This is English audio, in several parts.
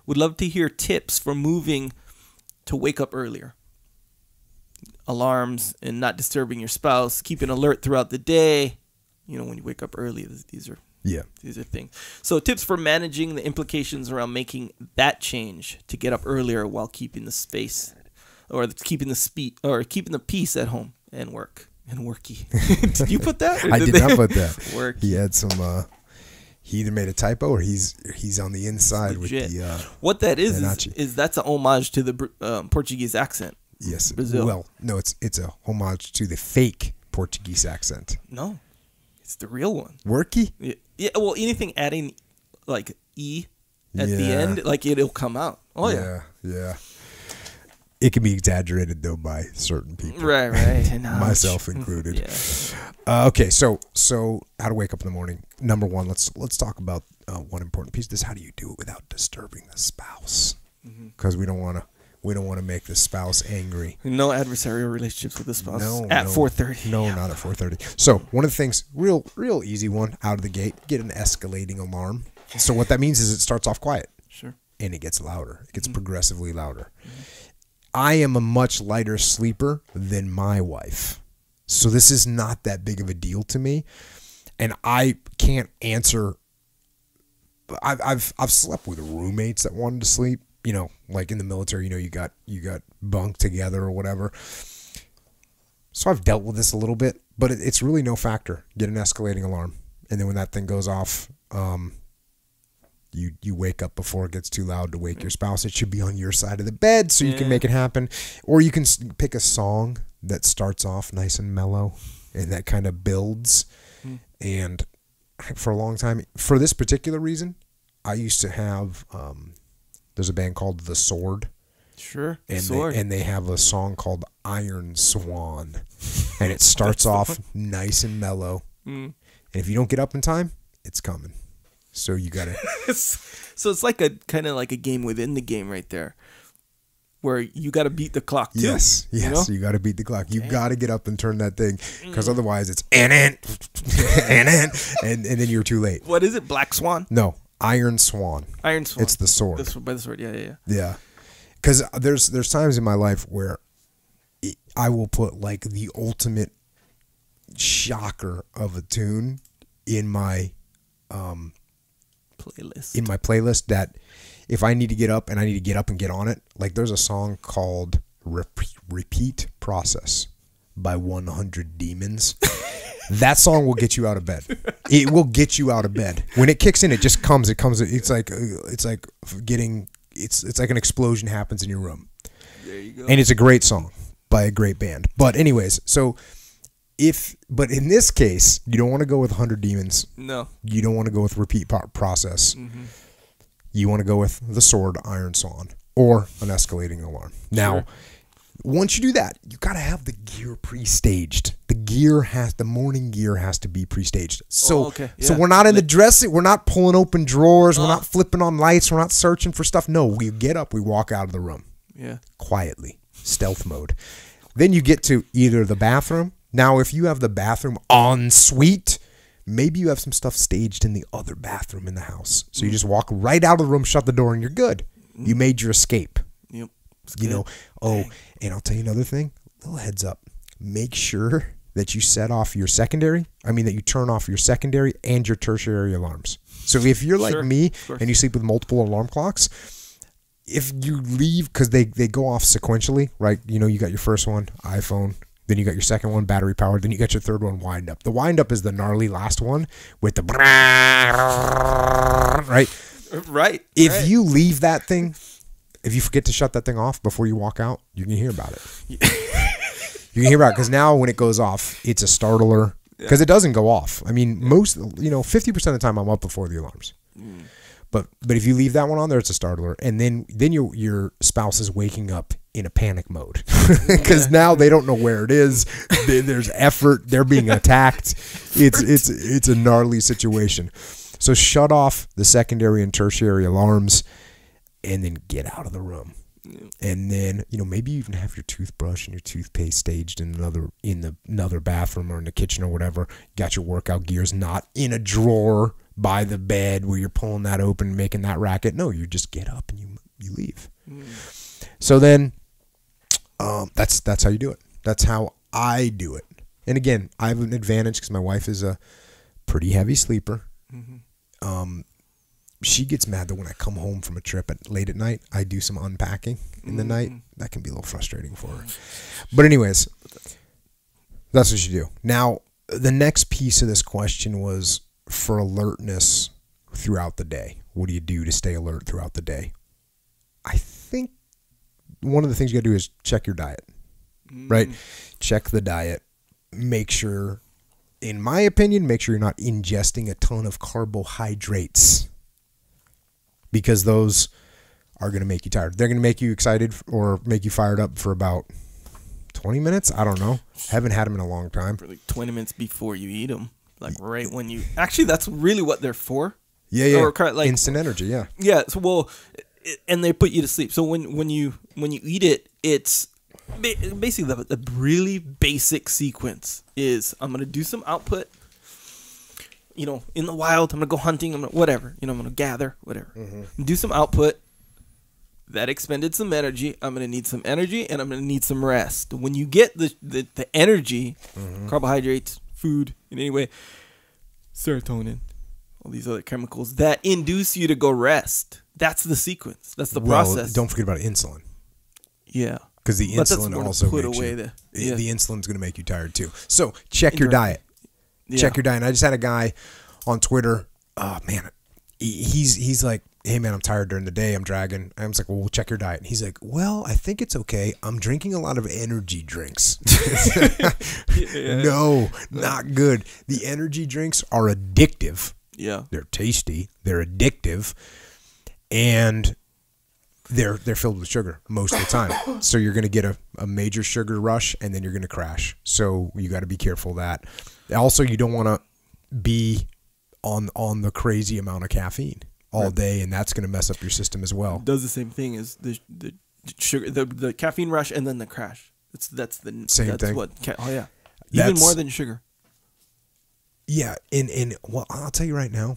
Would love to hear tips for moving to wake up earlier. Alarms and not disturbing your spouse, keeping alert throughout the day. You know, when you wake up early, these are things. So tips for managing the implications around making that change to get up earlier while keeping the space or keeping the peace at home and work and worky. Did you put that? I did not put that. Work. He had some. He either made a typo or he's on the inside with the. What that is that's an homage to the Portuguese accent. Yes. Brazil. Well, no, it's a homage to the fake Portuguese accent. No, it's the real one. Worky? Yeah. Well, anything adding like E at the end, like it'll come out. Oh yeah. Yeah. It can be exaggerated though by certain people. Right. Myself included. Yeah. Okay, so how to wake up in the morning. Number one, let's talk about one important piece. This: how do you do it without disturbing the spouse? Because we don't want to make the spouse angry. No adversarial relationships with the spouse at 4:30. No, not at 4:30. So one of the things, real easy one out of the gate, get an escalating alarm. So what that means is it starts off quiet. Sure. And it gets louder. It gets progressively louder. I am a much lighter sleeper than my wife. So this is not that big of a deal to me. And I can't answer. I've slept with roommates that wanted to sleep, you know, like in the military, you know, you got bunk together or whatever. So I've dealt with this a little bit, but it's really no factor. Get an escalating alarm. And then when that thing goes off, you wake up before it gets too loud to wake your spouse. It should be on your side of the bed so you can make it happen. Or you can pick a song that starts off nice and mellow and that kind of builds. And for a long time, for this particular reason, I used to have, there's a band called The Sword. Sure. And they have a song called Iron Swan. And it starts off nice and mellow. And if you don't get up in time, it's coming. So you gotta. So it's like a kind of like a game within the game right there, where you got to beat the clock too. Yes, you know? You got to beat the clock. You got to get up and turn that thing, because otherwise it's and then you're too late. What is it? Black Swan? No, Iron Swan. Iron Swan. It's The Sword. By The Sword. Yeah. Yeah, because there's times in my life where I will put like the ultimate shocker of a tune in my playlist that if I need to get up and I need to get up and get on it, like there's a song called Repeat Process by 100 Demons. That song will get you out of bed. It will get you out of bed. When it kicks in, it just comes. It's like an explosion happens in your room. There you go. And it's a great song by a great band. But anyways, but in this case, you don't want to go with 100 Demons. No. You don't want to go with Repeat Process. You want to go with The Sword, Iron Swan, or an escalating alarm. Now, once you do that, you got to have the gear pre-staged. The morning gear has to be pre-staged. So, so we're not in the dressing. We're not pulling open drawers. We're not flipping on lights. We're not searching for stuff. No, we get up. We walk out of the room. Yeah. Quietly. Stealth mode. Then you get to either the bathroom. Now, if you have the bathroom en suite, maybe you have some stuff staged in the other bathroom in the house. So you just walk right out of the room, shut the door, and you're good. You made your escape. Yep. You know, and I'll tell you another thing. Little heads up. Make sure that you that you turn off your secondary and your tertiary alarms. So if you're like me and you sleep with multiple alarm clocks, if you leave, because they go off sequentially, right? You know, you got your first one, iPhone. Then you got your second one, battery powered. Then you got your third one, wind up. The wind up is the gnarly last one with the right. If you leave that thing, if you forget to shut that thing off before you walk out, you can hear about it. You can hear about it because now when it goes off, it's a startler because it doesn't go off. I mean, 50% of the time I'm up before the alarms. But if you leave that one on there, it's a startler, and then your spouse is waking up in a panic mode because now they don't know where it is. There's effort. They're being attacked. It's a gnarly situation. So shut off the secondary and tertiary alarms, and then get out of the room. And then maybe you even have your toothbrush and your toothpaste staged in another bathroom or in the kitchen or whatever. You got your workout gears not in a drawer by the bed where you're pulling that open, making that racket. No, you just get up and you leave. So then that's how you do it. That's how I do it. And again, I have an advantage because my wife is a pretty heavy sleeper. She gets mad that when I come home from a trip late at night, I do some unpacking in the night. That can be a little frustrating for her. But anyways, that's what you do. Now, the next piece of this question was for alertness throughout the day. What do you do to stay alert throughout the day? I think one of the things you got to do is check your diet, right? Check the diet. Make sure, in my opinion, make sure you're not ingesting a ton of carbohydrates, because those are going to make you tired. They're going to make you excited or make you fired up for about 20 minutes. I don't know. Haven't had them in a long time. For like 20 minutes before you eat them. Like right when you... Actually, that's really what they're for. Yeah. Or like, instant energy, yeah. Yeah, so, well, and they put you to sleep. So when you eat it, it's... Basically, the really basic sequence is I'm going to do some output. You know, in the wild, I'm going to go hunting, whatever. You know, I'm going to gather, whatever. Do some output. That expended some energy. I'm going to need some energy, and I'm going to need some rest. When you get the energy, carbohydrates, food, in any way, serotonin, all these other chemicals that induce you to go rest. That's the sequence. That's the process. Don't forget about insulin. Yeah. Because the insulin also makes you, the insulin's going to make you tired too. So check your diet. Check your diet. I just had a guy on Twitter. Oh man, he's like, hey man, I'm tired during the day. I'm dragging. I was like, well, check your diet. And he's like, well, I think it's okay. I'm drinking a lot of energy drinks. No, not good. The energy drinks are addictive. Yeah, they're tasty. They're addictive, and they're filled with sugar most of the time. So you're going to get a major sugar rush, and then you're going to crash. So you got to be careful of that. Also, you don't want to be on the crazy amount of caffeine all day, and that's going to mess up your system as well. It does the same thing as the sugar, the caffeine rush, and then the crash. That's the same thing. Even more than sugar. Yeah, and well, I'll tell you right now.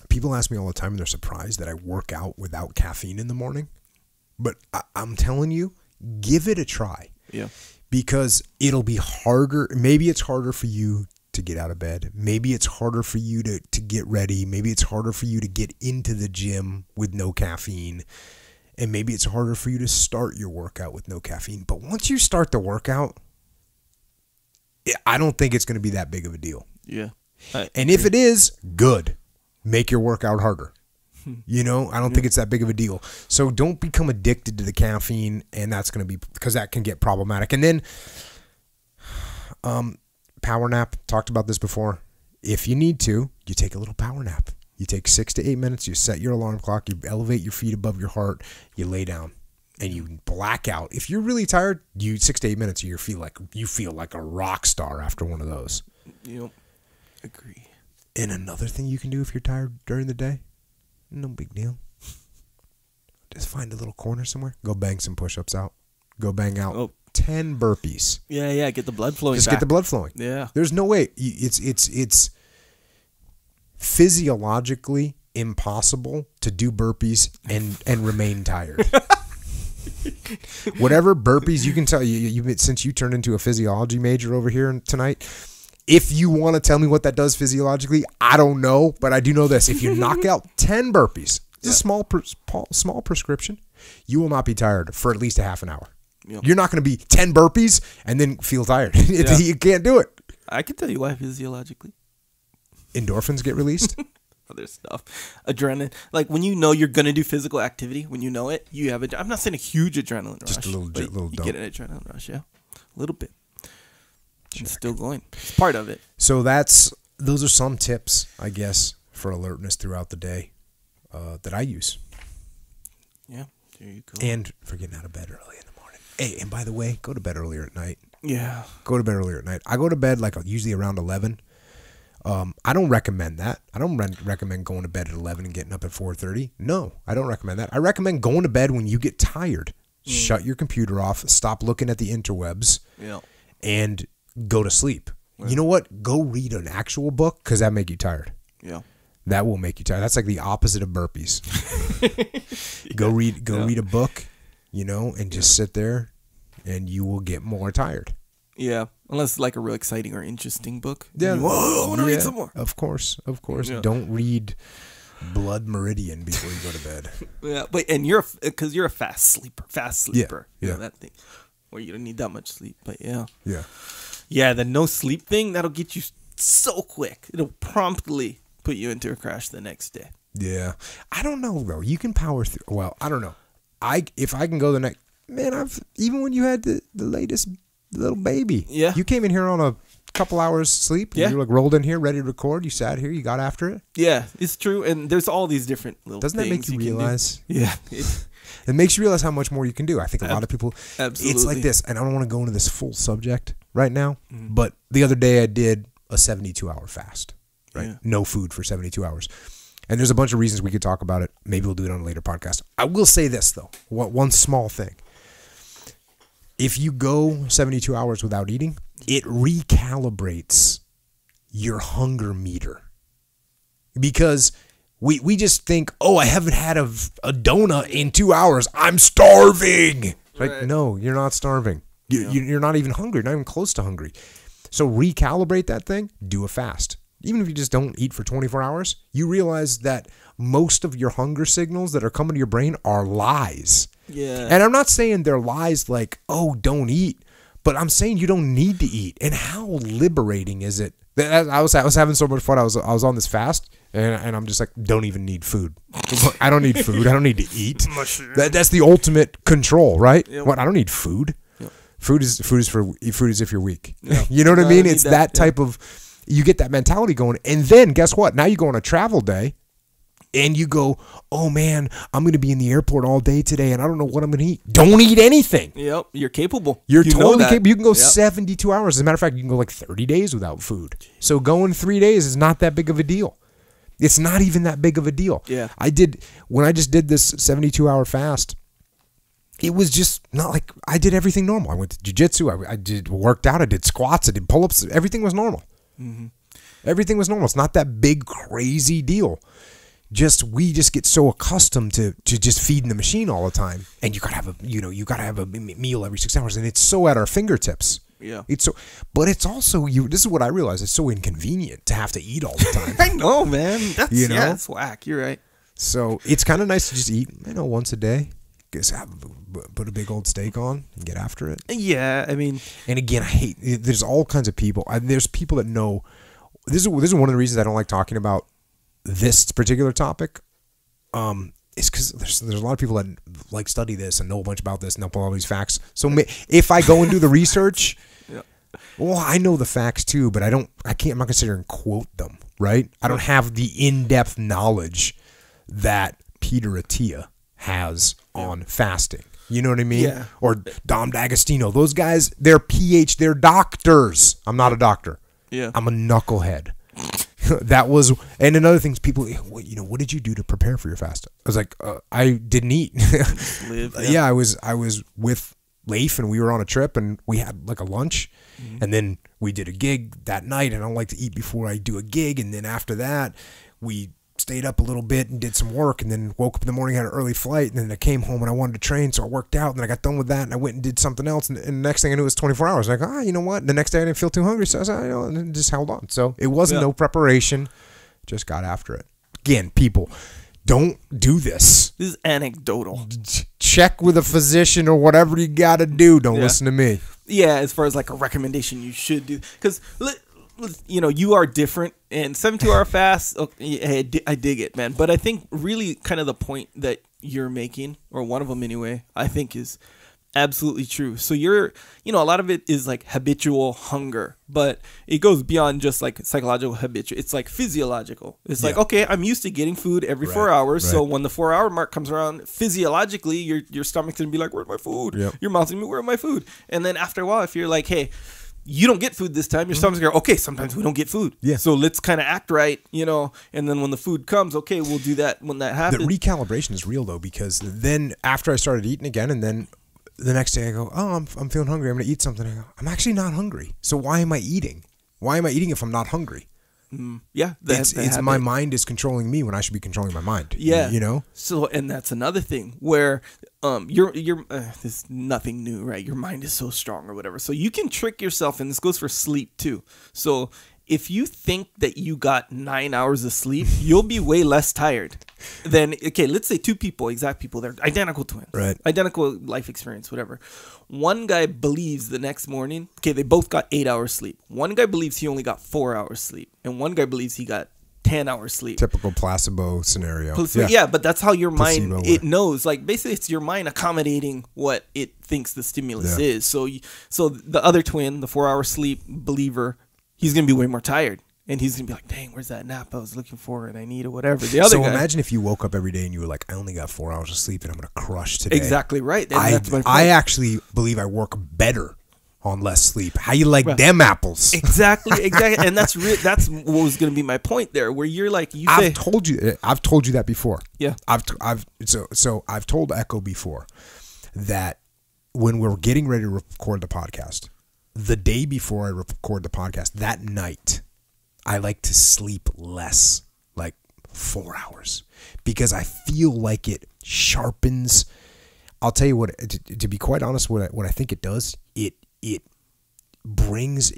People ask me all the time, and they're surprised that I work out without caffeine in the morning. But I'm telling you, give it a try. Yeah. Because it'll be harder. Maybe it's harder for you to get out of bed. Maybe it's harder for you to get ready. Maybe it's harder for you to get into the gym with no caffeine. And maybe it's harder for you to start your workout with no caffeine. But once you start the workout, I don't think it's going to be that big of a deal. Yeah. And if it is, good. Make your workout harder. You know, I don't think it's that big of a deal. So don't become addicted to the caffeine, and that's going to be, because that can get problematic. And then power nap, talked about this before. If you need to, you take a little power nap. You take 6 to 8 minutes, you set your alarm clock, you elevate your feet above your heart, you lay down, and you black out. If you're really tired, 6 to 8 minutes, you feel like a rock star after one of those. Yep. Agree. And another thing you can do if you're tired during the day, no big deal. Just find a little corner somewhere. Go bang some push-ups out. Go bang out 10 burpees. Yeah. Get the blood flowing. Just get the blood flowing. Yeah. There's no way. It's physiologically impossible to do burpees and remain tired. Whatever burpees you can tell you since you turned into a physiology major over here tonight. If you want to tell me what that does physiologically, I don't know, but I do know this. If you knock out 10 burpees, it's a small prescription, you will not be tired for at least a half an hour. Yep. You're not going to be 10 burpees and then feel tired. You can't do it. I can tell you why physiologically. Endorphins get released. Other stuff. Adrenaline. Like when you know you're going to do physical activity, when you know it, you have I'm not saying a huge adrenaline rush. Just a little you get an adrenaline rush, yeah. A little bit. It's still going. It's part of it. So those are some tips, I guess, for alertness throughout the day that I use. Yeah, there you go. And for getting out of bed early in the morning. Hey, and by the way, go to bed earlier at night. Yeah. Go to bed earlier at night. I go to bed usually around 11. I don't recommend that. I don't recommend going to bed at 11 and getting up at 4:30. No, I don't recommend that. I recommend going to bed when you get tired. Shut your computer off. Stop looking at the interwebs. Yeah. And go to sleep. You know what? Go read an actual book because that make you tired. Yeah. That will make you tired. That's like the opposite of burpees. Go read a book, and just sit there, and you will get more tired. Yeah, unless it's like a real exciting or interesting book. Yeah, I want to read some more. Of course. Yeah. Don't read Blood Meridian before you go to bed. Yeah, and you're a fast sleeper. Yeah. That thing where you don't need that much sleep. But yeah. Yeah, the no sleep thing, that'll get you so quick. It'll promptly put you into a crash the next day. Yeah. I don't know though. You can power through. Well, I don't know. If I can go the next, man, even when you had the latest little baby. Yeah. You came in here on a couple hours sleep. Yeah. You were like rolled in here, ready to record. You sat here, you got after it. Yeah, it's true. And there's all these different little Doesn't that make you realize? Yeah. It makes you realize how much more you can do. I think a lot of people, Absolutely. It's like this, and I don't want to go into this full subject right now, but the other day I did a 72-hour fast, right? Yeah. No food for 72 hours. And there's a bunch of reasons we could talk about it. Maybe we'll do it on a later podcast. I will say this, though. One small thing. If you go 72 hours without eating, it recalibrates your hunger meter. Because we just think, I haven't had a donut in 2 hours. I'm starving. Right. Like, no, you're not starving. You're not even hungry. Not even close to hungry. So recalibrate that thing. Do a fast. Even if you just don't eat for 24 hours, you realize that most of your hunger signals that are coming to your brain are lies. Yeah. And I'm not saying they're lies like, don't eat, but I'm saying you don't need to eat. And how liberating is it? I was having so much fun. I was on this fast, and I'm just like, don't even need food. I don't need food. I don't need to eat. That's the ultimate control, right? Yep. What? I don't need food. Yep. Food is if you're weak. Yep. You know what I mean? It's that type of. You get that mentality going, and then guess what? Now you go on a travel day, and you go, oh man, I'm going to be in the airport all day today, and I don't know what I'm going to eat. Don't eat anything. Yep, you're capable. You're totally capable. You can go 72 hours. As a matter of fact, you can go like 30 days without food. So going 3 days is not that big of a deal. It's not even that big of a deal. Yeah. When I just did this 72-hour fast, it was just not like I did everything normal. I went to jiu-jitsu. I worked out. I did squats. I did pull-ups. Everything was normal. Mm-hmm. Everything was normal. It's not that big, crazy deal. We just get so accustomed to just feeding the machine all the time, and you gotta have a meal every 6 hours, and it's so at our fingertips. Yeah. But it's also this is what I realize. It's so inconvenient to have to eat all the time. I know, man. That's whack. You're right. So it's kind of nice to just eat, once a day. Just put a big old steak on and get after it. Yeah, I mean, and again, there's all kinds of people. There's people that know. This is one of the reasons I don't like talking about this particular topic. Is because there's a lot of people that like study this and know a bunch about this and know all these facts. So if I go and do the research, well, I know the facts too, but I'm not going to sit here and quote them, right? I don't have the in-depth knowledge that Peter Attia has on fasting. You know what I mean? Yeah. Or Dom D'Agostino. Those guys, they're doctors. I'm not a doctor. Yeah. I'm a knucklehead. And another thing is people, what did you do to prepare for your fast? I was like, I didn't eat. Yeah, I was with Leif and we were on a trip and we had like a lunch and then we did a gig that night, and I don't like to eat before I do a gig, and then after that we stayed up a little bit and did some work, and then woke up in the morning, had an early flight, and then I came home and I wanted to train, so I worked out, and then I got done with that and I went and did something else, and the next thing I knew it was 24 hours. Like, you know what? The next day I didn't feel too hungry, so I said, and then just held on. So it wasn't no preparation, just got after it. Again, people, don't do this. This is anecdotal. Check with a physician or whatever you got to do. Don't listen to me. Yeah, as far as like a recommendation you should do, because you are different, and 72-hour fast, I dig it, man. But I think really kind of the point that you're making, or one of them anyway, I think is absolutely true. So you're, a lot of it is like habitual hunger, but it goes beyond just like psychological habitual. It's like physiological. It's like, okay, I'm used to getting food every 4 hours. Right. So when the 4 hour mark comes around, physiologically, your stomach's going to be like, where's my food? Yep. Your mouth's going to be, where's my food? And then after a while, if you're like, hey, you don't get food this time, your stomach's going to go, okay, sometimes we don't get food. Yeah. So let's kind of act right, and then when the food comes, okay, we'll do that when that happens. The recalibration is real, though, because then after I started eating again, and then the next day I go, I'm feeling hungry, I'm going to eat something. I go, I'm actually not hungry. So why am I eating? Why am I eating if I'm not hungry? Yeah. It's my mind is controlling me when I should be controlling my mind. Yeah. You know? So, and that's another thing where there's nothing new, right? Your mind is so strong or whatever. So you can trick yourself, and this goes for sleep too. So if you think that you got 9 hours of sleep, you'll be way less tired than, okay, let's say two people, exact people, they're identical twins, right? Identical life experience, whatever. One guy believes the next morning, okay, they both got 8 hours sleep. One guy believes he only got 4 hours sleep, and one guy believes he got 10 hours sleep. Typical placebo scenario. Yeah, but that's how your mind, it knows. Like, basically, it's your mind accommodating what it thinks the stimulus is. So the other twin, the 4 hour sleep believer, he's going to be way more tired. And he's going to be like, dang, where's that nap I was looking for and I need or whatever. The other guy, imagine if you woke up every day and you were like, I only got 4 hours of sleep and I'm going to crush today. Exactly right. That's my point. I actually believe I work better on less sleep. How you like them apples? Exactly. And that's what was going to be my point there, where you're like, I've told you that before. Yeah. I've told Echo before that when we're getting ready to record the podcast, the day before I record the podcast, that night, I like to sleep less, like 4 hours, because I feel like it sharpens. I'll tell you what, to be quite honest, what I think it does, it brings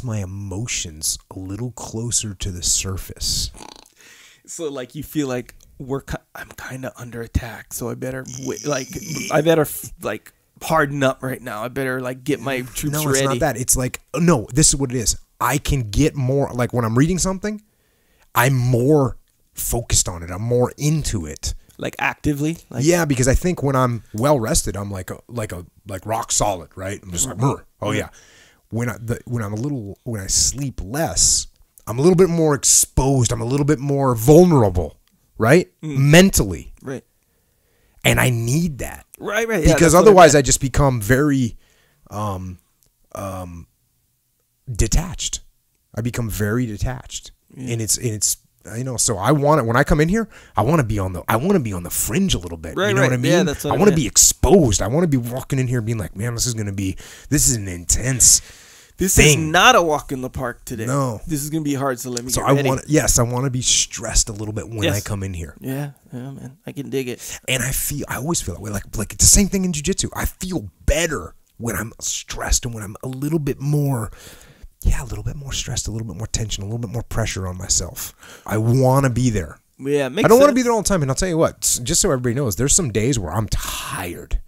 my emotions a little closer to the surface. So like you feel like I'm kind of under attack, so I better harden up right now. I better like get my troops ready. No, it's not that. It's like, no, this is what it is. I can get more, like when I'm reading something, I'm more focused on it. I'm more into it. Like actively? Yeah, because I think when I'm well rested, I'm like rock solid, right? I'm just like, oh yeah. When I sleep less, I'm a little bit more exposed. I'm a little bit more vulnerable, right? Mentally. Right. And I need that. Right. Yeah, because otherwise I just become very detached. I become very detached. Yeah. And it's so I want it when I come in here, I want to be on the fringe a little bit. Right, you know what I mean? Yeah, that's what I want to be exposed. I want to be walking in here being like, man, this is an intense This thing. is not a walk in the park today. No. This is going to be hard, so let me get ready. I want to be stressed a little bit when I come in here. Yeah, man. I can dig it. And I always feel that way. Like it's the same thing in jiu-jitsu. I feel better when I'm stressed and when I'm a little bit more stressed, a little bit more tension, a little bit more pressure on myself. I want to be there. Yeah, I don't want to be there all the time. And I'll tell you what, just so everybody knows, there's some days where I'm tired.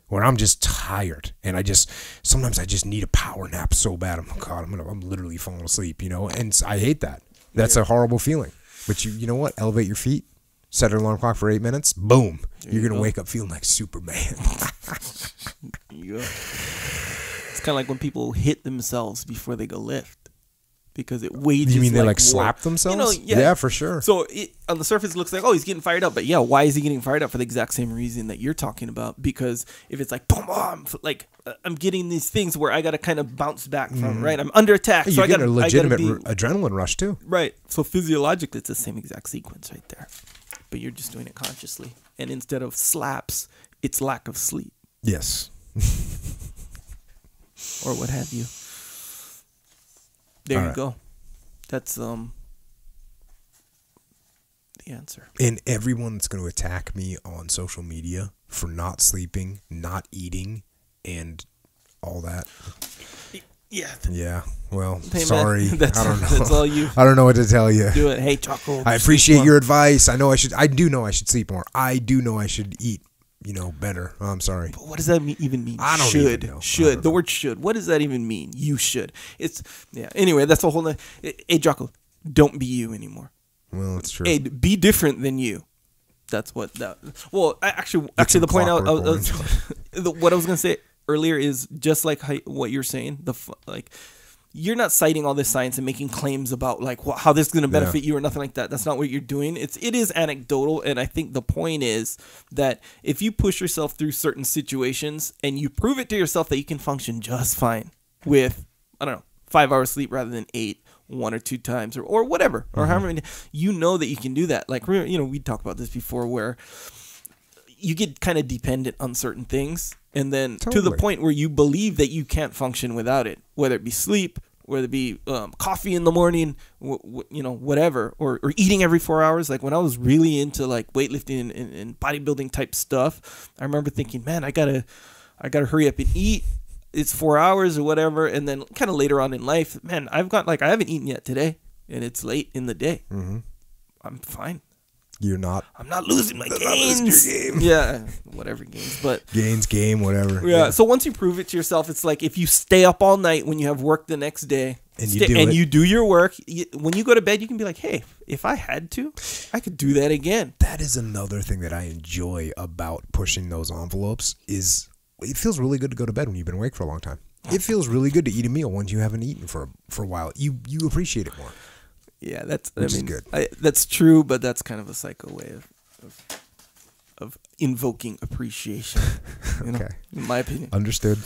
Where I'm just tired, and sometimes I just need a power nap so bad. I'm literally falling asleep, and I hate that. That's a horrible feeling. But you know what? Elevate your feet, set an alarm clock for 8 minutes. Boom, you're gonna wake up feeling like Superman. It's kind of like when people hit themselves before they go lift. Because it wages. You mean they like slap themselves? Yeah, for sure. So on the surface, it looks like, oh, he's getting fired up. But yeah, why is he getting fired up? For the exact same reason that you're talking about. Because if it's like, boom, I'm getting these things where I got to kind of bounce back from, right? I'm under attack. So you get a legitimate adrenaline rush too. Right. So physiologically, it's the same exact sequence right there. But you're just doing it consciously. And instead of slaps, it's lack of sleep. Yes. Or what have you. There you go. That's the answer. And everyone that's going to attack me on social media for not sleeping, not eating, and all that. Yeah. Yeah. Well, hey, sorry. I don't know. That's all you. I don't know what to tell you. Do it. Hey, Jocko. I appreciate your advice. I do know I should sleep more. I do know I should eat better. I'm sorry. But what does that even mean? I don't even know. Should. The word should. What does that even mean? You should. Anyway, that's a whole. Hey, Jocko, don't be you anymore. Well, that's true. Hey, be different than you. That's what that. Well, actually, the point what I was gonna say earlier is just like what you're saying. You're not citing all this science and making claims about how this is going to benefit you or nothing like that. That's not what you're doing. It is anecdotal, and I think the point is that if you push yourself through certain situations and you prove it to yourself that you can function just fine with 5 hours sleep rather than 8, 1 or 2 times or whatever, or however many, that you can do that. Like we talked about this before, where you get kind of dependent on certain things, and then to the point where you believe that you can't function without it, whether it be sleep, whether it be coffee in the morning, whatever, or eating every 4 hours. Like when I was really into like weightlifting and bodybuilding type stuff, I remember thinking, man, I gotta hurry up and eat. It's 4 hours or whatever. And then kind of later on in life, man, I haven't eaten yet today, and it's late in the day. Mm-hmm. I'm fine. I'm not losing my gains. Game. Yeah, whatever gains, but game, whatever. Yeah. So once you prove it to yourself, it's like if you stay up all night when you have work the next day, and you do your work, when you go to bed, you can be like, hey, if I had to, I could do that again. That is another thing that I enjoy about pushing those envelopes is it feels really good to go to bed when you've been awake for a long time. It feels really good to eat a meal once you haven't eaten for a while. You appreciate it more. Yeah, that's good. That's true, but that's kind of a psycho way of invoking appreciation. Okay, in my opinion. Understood.